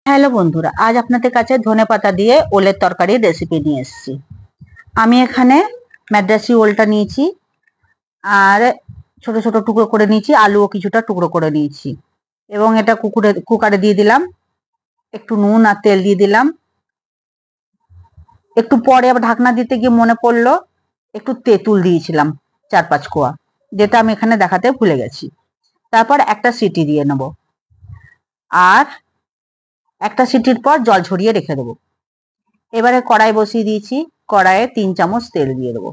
Hello বন্ধুরা, আজ আপনাদের কাছে ধনেপাতা দিয়ে ওলের তরকারির রেসিপি নিয়ে এসেছি। আমি এখানে মাদ্রাসি ওলটা নিয়েছি আর ছোট ছোট টুকরো করে নিয়েছি, আলুও কিছুটা টুকরো করে নিয়েছি এবং এটা কুকারে দিয়ে দিলাম। একটু নুন আর তেল দিয়ে দিলাম। একটু পরে আবার ঢাকনা দিতে গিয়ে মনে পড়লো একটু তেঁতুল দিয়েছিলাম 4-5 কোয়া, যেটা আমি এখানে দেখাতে ভুলে গেছি। তারপর একটা সিটি দিয়ে নেব আর একটা সিটির পর জল ঝরিয়ে রেখে দেবো। এবারে কড়াই বসিয়ে দিয়েছি, কড়াইয়ে 3 চামচ তেল দিয়ে দেবো।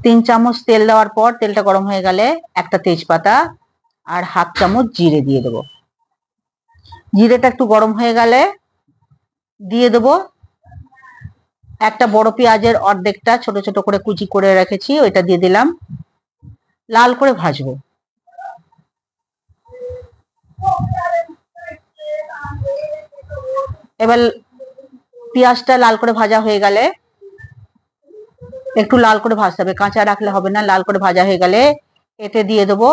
3 চামচ তেল দেওয়ার পর তেলটা গরম হয়ে গেলে একটা তেজপাতা আর হাফ চামচ জিরে দিয়ে দেবো। জিরেটা একটু গরম হয়ে গেলে দিয়ে দেবো একটা বড় পেঁয়াজের অর্ধেকটা ছোট ছোট করে কুচি করে রেখেছি, ওইটা দিয়ে দিলাম। লাল করে ভাজবো। এবার পেঁয়াজটা লাল করে ভাজা হয়ে গেলে, একটু লাল করে ভাজতে হবে, কাঁচা রাখলে হবে না। লাল করে ভাজা হয়ে গেলে এতে দিয়ে দেবো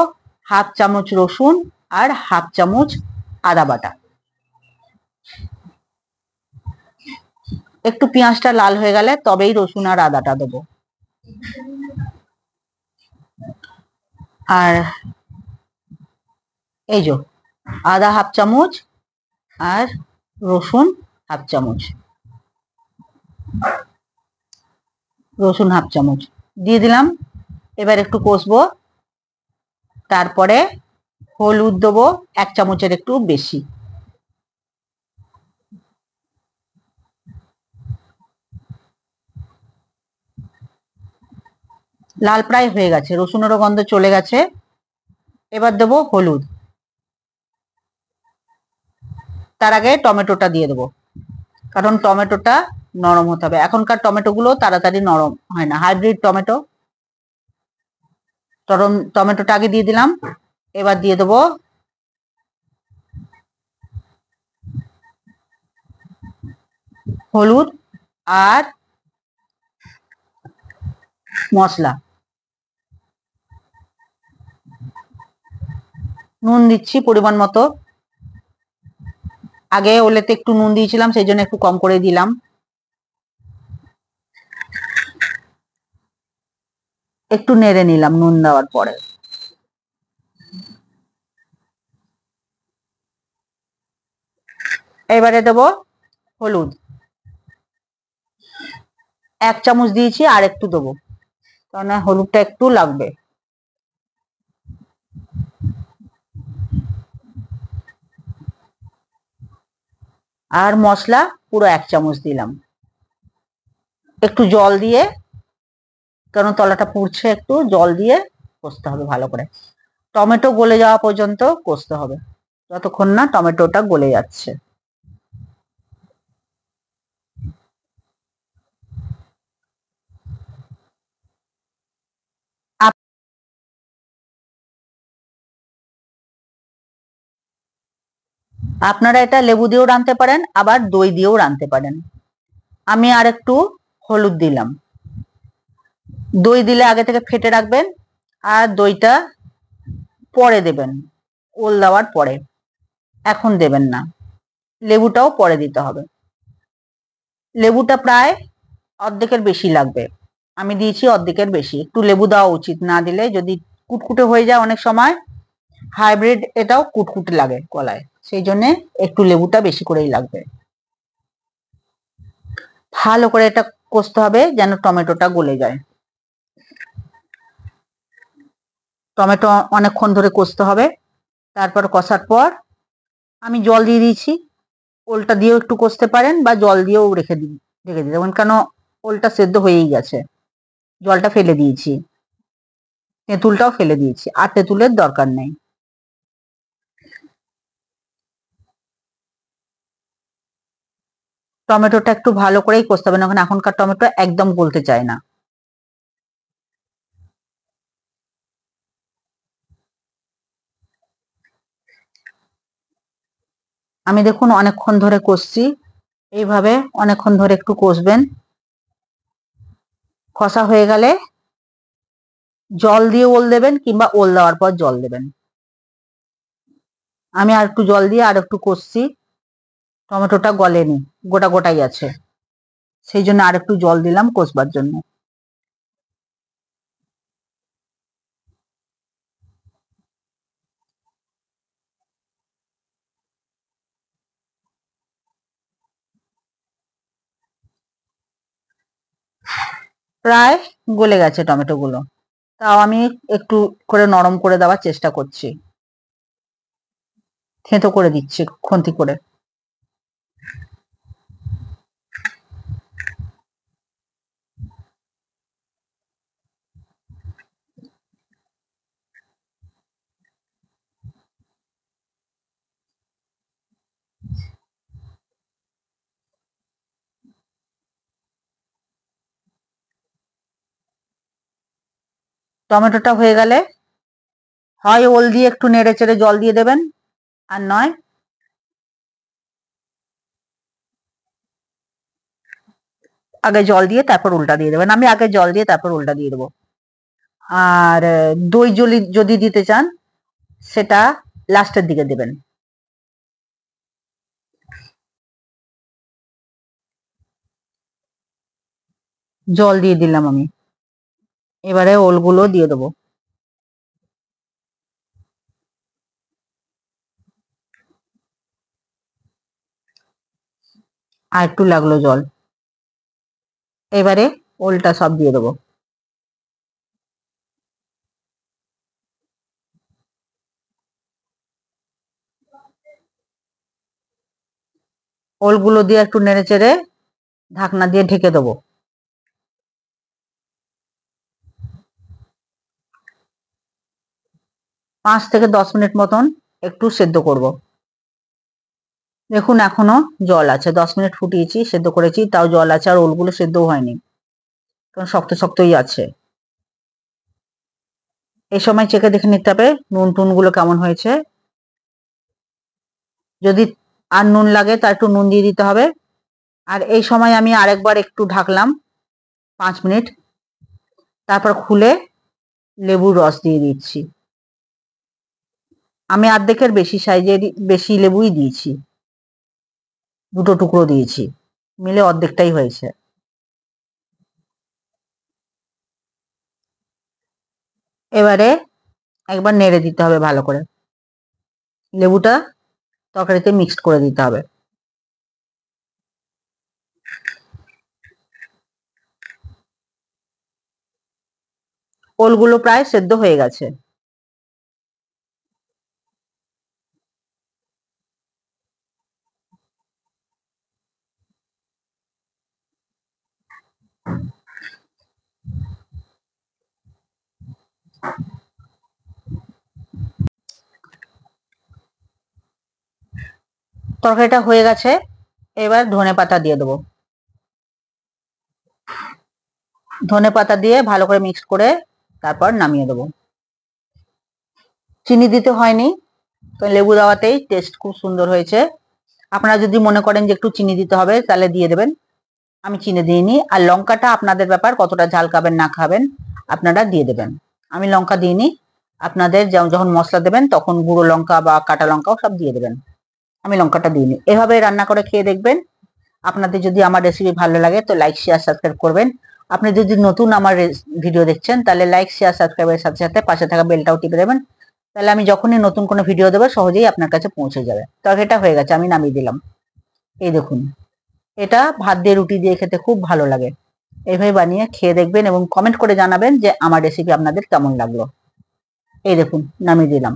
হাফ চামচ রসুন আর হাফ চামচ আদা বাটা। একটু পেঁয়াজটা লাল হয়ে গেলে তবেই রসুন আর আদাটা দেবো। আর এই যে আদা হাফ চামচ আর রসুন হাফ চামচ, রসুন হাফ চামচ দিয়ে দিলাম। এবার একটু কষবো। তারপরে হলুদ দেবো 1 চামচের একটু বেশি। লাল প্রায় হয়ে গেছে, রসুনেরও গন্ধ চলে গেছে। এবার দেবো হলুদ। তার আগে টমেটোটা দিয়ে দেবো, কারণ টমেটোটা নরম হতে হবে। এখনকার টমেটোগুলো তাড়াতাড়ি নরম হয় না, হাইব্রিড টমেটো। টমেটোটা আগে দিয়ে দিলাম। এবার দিয়ে দেবো হলুদ আর মশলা। নুন দিচ্ছি পরিমাণ মতো। আগে ওলেতে একটু নুন দিয়েছিলাম, সেই জন্য একটু কম করে দিলাম। একটু নেড়ে নিলাম নুন দেওয়ার পরে। এবারে দেবো হলুদ 1 চামচ দিয়েছি, আর একটু দেবো, কারণ হলুদটা একটু লাগবে। আর মশলা পুরো 1 চামচ দিলাম। একটু জল দিয়ে, কারণ তলাটা পুড়ছে, একটু জল দিয়ে কষতে হবে ভালো করে। টমেটো গলে যাওয়া পর্যন্ত কষতে হবে, যতক্ষণ না টমেটোটা গলে যাচ্ছে। আপনারা এটা লেবু দিয়েও রাঁধতে পারেন, আবার দই দিয়েও রাঁধতে পারেন। আমি আর একটু হলুদ দিলাম। দই দিলে আগে থেকে ফেটে রাখবেন, আর দইটা পরে দেবেন, ওল দেওয়ার পরে, এখন দেবেন না। লেবুটাও পরে দিতে হবে। লেবুটা প্রায় অর্ধেকের বেশি লাগবে, আমি দিয়েছি অর্ধেকের বেশি। একটু লেবু দেওয়া উচিত, না দিলে যদি কুটকুটে হয়ে যায় অনেক সময়। হাইব্রিড এটাও কুটকুটে লাগে গলায়, সেই জন্য একটু লেবুটা বেশি করেই লাগবে। ভালো করে এটা কষতে হবে যেন টমেটোটা গলে যায়। টমেটো অনেকক্ষণ ধরে কষতে হবে। তারপর কষার পর আমি জল দিয়ে দিয়েছি। ওলটা দিয়েও একটু কষতে পারেন বা জল দিয়েও রেখে দিতে পারেন, কেন ওলটা সেদ্ধ হয়েই গেছে। জলটা ফেলে দিয়েছি, তেঁতুলটাও ফেলে দিয়েছি, আর তেঁতুলের দরকার নেই। টমেটোটা একটু ভালো করেই কষতে হবে, না এখনকার টমেটো একদম গলতে চায় না। আমি দেখুন অনেকক্ষণ ধরে কষছি, এইভাবে অনেকক্ষণ ধরে একটু কষবেন। কষা হয়ে গেলে জল দিয়ে ওল দেবেন, কিংবা ওল দেওয়ার পর জল দেবেন। আমি আর একটু জল দিয়ে আর একটু কষছি, টমেটোটা গলেনি, গোটা গোটাই আছে, সেই জন্য আর একটু জল দিলাম কষবার জন্য। প্রায় গলে গেছে টমেটো গুলো, তাও আমি একটু করে নরম করে দেওয়ার চেষ্টা করছি, থেঁতো করে দিচ্ছি খুন্তি করে। টমেটোটা হয়ে গেলে হয় ওল দিয়ে একটু নেড়ে চেড়ে জল দিয়ে দেবেন, আর নয় আগে জল দিয়ে তারপর উল্টা দিয়ে দেবেন। আমি আগে জল দিয়ে তারপর উল্টা দিয়ে দেবো। আর দই যদি দিতে চান সেটা লাস্টের দিকে দেবেন। জল দিয়ে দিলাম আমি, এবারে ওলগুলো দিয়ে দেবো। আর একটু লাগলো জল, এবারে ওলটা সব দিয়ে দেবো। ওলগুলো দিয়ে একটু নেড়ে চেড়ে ঢাকনা দিয়ে ঢেকে দেবো। 5 থেকে 10 মিনিট মতন একটু সেদ্ধ করব। দেখুন এখনো জল আছে, 10 মিনিট ফুটিয়েছি, সেদ্ধ করেছি, তাও জল আছে, আর ওলগুলো সেদ্ধও হয়নি, কারণ শক্ত শক্তই আছে। এই সময় চেখে দেখে নিতে হবে নুন টুন গুলো কেমন হয়েছে। যদি আর নুন লাগে তা একটু নুন দিয়ে দিতে হবে। আর এই সময় আমি আরেকবার একটু ঢাকলাম 5 মিনিট, তারপর খুলে লেবুর রস দিয়ে দিচ্ছি। আমি অর্ধেকের বেশি সাইজের বেশি লেবুই দিয়েছি, 2টো টুকরো দিয়েছি, মিলে অর্ধেকটাই হয়েছে। এবারে একবার নেড়ে দিতে হবে ভালো করে, লেবুটা তরকারিতে মিক্সড করে দিতে হবে। ওলগুলো প্রায় সেদ্ধ হয়ে গেছে। তরকারিটা হয়ে গেছে, এবার ধনে পাতা দিয়ে দেবো। ধনে পাতা দিয়ে ভালো করে মিক্স করে তারপর নামিয়ে দেবো। চিনি দিতে হয়নি, লেবু দেওয়াতেই টেস্ট খুব সুন্দর হয়েছে। আপনারা যদি মনে করেন যে একটু চিনি দিতে হবে তাহলে দিয়ে দেবেন, আমি চিনি দিইনি। আর লঙ্কাটা আপনাদের ব্যাপার, কতটা ঝাল খাবেন না খাবেন আপনারা দিয়ে দেবেন। আমি লঙ্কা দিইনি, আপনাদের যখন মশলা দেবেন তখন গুঁড়ো লঙ্কা বা কাটা লঙ্কাও সব দিয়ে দেবেন, আমি লঙ্কাটা দিইনি। এভাবে রান্না করে খেয়ে দেখবেন। আপনাদের যদি আমার রেসিপি ভালো লাগে তো লাইক শেয়ার সাবস্ক্রাইব করবেন। আপনি যদি নতুন আমার ভিডিও দেখছেন তাহলে লাইক শেয়ার সাবস্ক্রাইবের সাথে সাথে পাশে থাকা বেলটাও টিপে দেবেন, তাহলে আমি যখনই নতুন কোনো ভিডিও দেবো সহজেই আপনার কাছে পৌঁছে যাবে। তরকারিটা হয়ে গেছে, আমি নামিয়ে দিলাম। এই দেখুন, এটা ভাত দিয়ে রুটি দিয়ে খেতে খুব ভালো লাগে। এইভাবে বানিয়ে খেয়ে দেখবেন এবং কমেন্ট করে জানাবেন যে আমার রেসিপি আপনাদের কেমন লাগলো। এই দেখুন নামিয়ে দিলাম।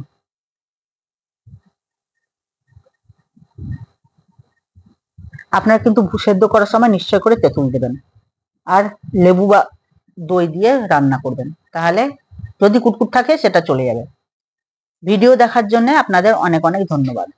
আপনারা কিন্তু সেদ্ধ করার সময় নিশ্চয় করে তেঁতুল দেবেন, আর লেবু বা দই দিয়ে রান্না করবেন, তাহলে যদি কুটকুট থাকে সেটা চলে যাবে। ভিডিও দেখার জন্য আপনাদের অনেক অনেক ধন্যবাদ।